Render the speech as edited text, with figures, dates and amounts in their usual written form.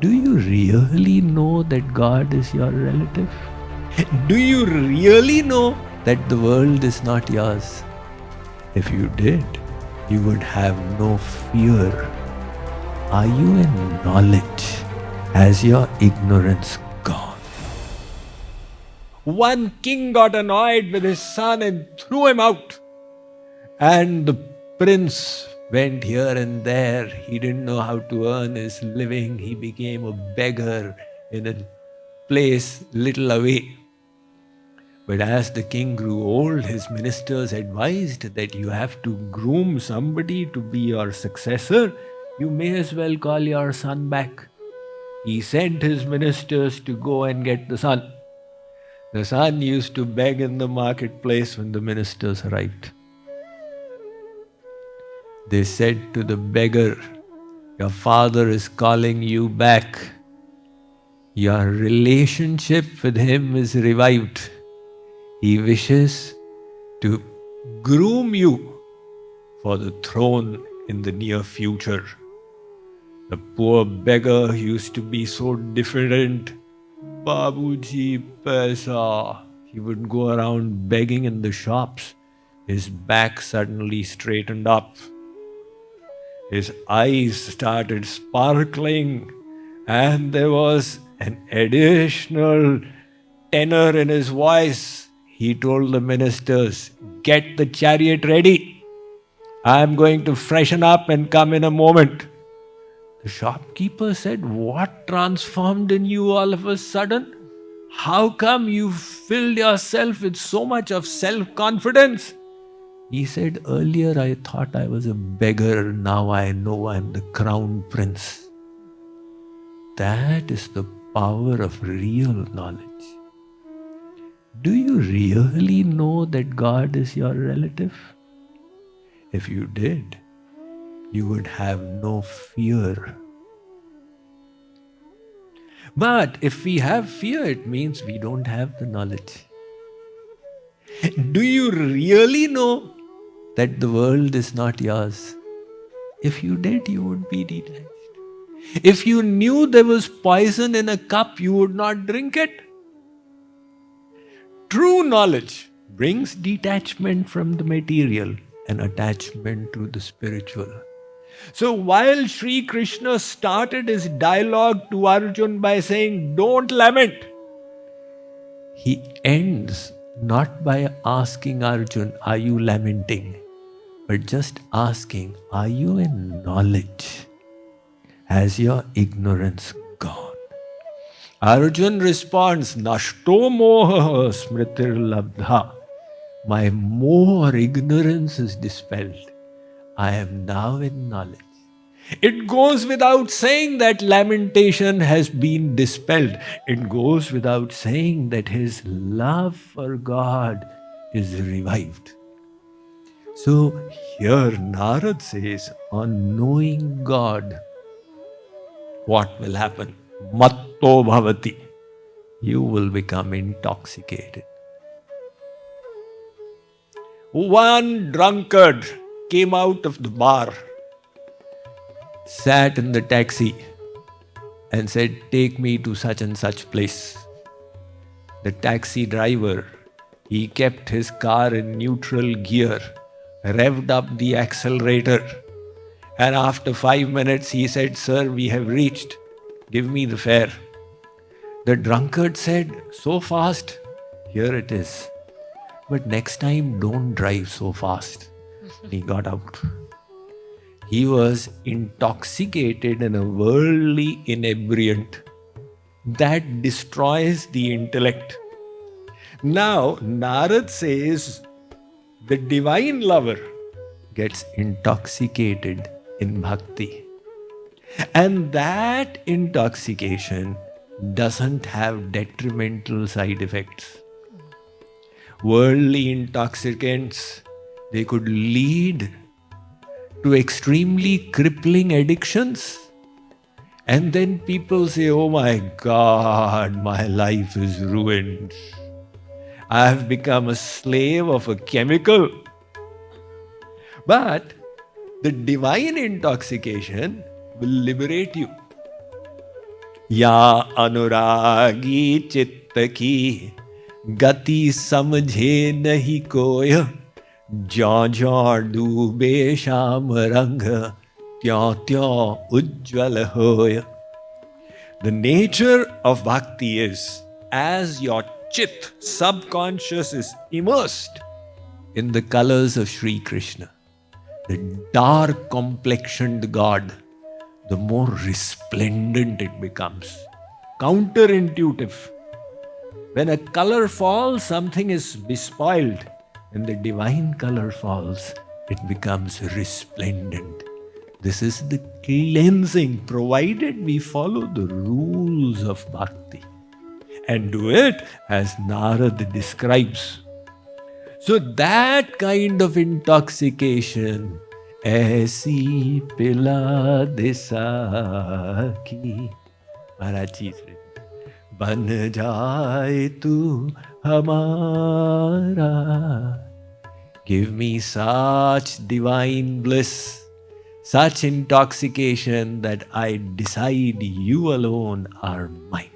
Do you really know that God is your relative? Do you really know that the world is not yours? If you did, you would have no fear. Are you in knowledge? Has your ignorance gone? One king got annoyed with his son and threw him out. And the prince went here and there. He didn't know how to earn his living. He became a beggar in a place little away. But as the king grew old, his ministers advised that you have to groom somebody to be your successor. You may as well call your son back. He sent his ministers to go and get the son. The son used to beg in the marketplace when the ministers arrived. They said to the beggar, "Your father is calling you back. Your relationship with him is revived. He wishes to groom you for the throne in the near future." The poor beggar used to be so diffident. "Babuji, paisa." He would go around begging in the shops. His back suddenly straightened up. His eyes started sparkling, and there was an additional tenor in his voice. He told the ministers, "Get the chariot ready. I'm going to freshen up and come in a moment." The shopkeeper said, "What transformed in you all of a sudden? How come you filled yourself with so much of self-confidence?" He said, "Earlier I thought I was a beggar. Now I know I'm the crown prince." That is the power of real knowledge. Do you really know that God is your relative? If you did, you would have no fear. But if we have fear, it means we don't have the knowledge. Do you really know that the world is not yours? If you did, you would be detached. If you knew there was poison in a cup, you would not drink it. True knowledge brings detachment from the material and attachment to the spiritual. So while Sri Krishna started his dialogue to Arjun by saying, "Don't lament," he ends not by asking Arjun, "Are you lamenting?" but just asking, "Are you in knowledge? Has your ignorance gone?" Arjun responds, "Nashto moha smritir labdha." My more ignorance is dispelled. I am now in knowledge. It goes without saying that lamentation has been dispelled. It goes without saying that his love for God is revived. So here Narad says, on knowing God, what will happen? Matto bhavati. You will become intoxicated. One drunkard came out of the bar, sat in the taxi and said, "Take me to such and such place." The taxi driver, he kept his car in neutral gear, revved up the accelerator, and after 5 minutes he said, "Sir, we have reached. Give me the fare." The drunkard said, "So fast?" "Here it is. But next time don't drive so fast." He got out. He was intoxicated in a worldly inebriant that destroys the intellect. Now, Narad says the divine lover gets intoxicated in bhakti. And that intoxication doesn't have detrimental side effects. Worldly intoxicants, they could lead to extremely crippling addictions. And then people say, "Oh my God, my life is ruined. I have become a slave of a chemical." But the divine intoxication will liberate you. या अनुरागी चित्त की गति समझे नहीं कोय, ज्यों ज्यों डूबे श्याम रंग त्यों त्यों उज्ज्वल होय. The nature of bhakti is, as your chit, subconscious, is immersed in the colors of Sri Krishna, the dark complexioned God, the more resplendent it becomes. Counterintuitive. When a color falls, something is bespoiled. When the divine color falls, it becomes resplendent. This is the cleansing, provided we follow the rules of bhakti and do it as Narad describes. So that kind of intoxication, aisi pila disa ki, Maharaj Ji said, ban jaye tu hamara. Give me such divine bliss, such intoxication that I decide you alone are mine.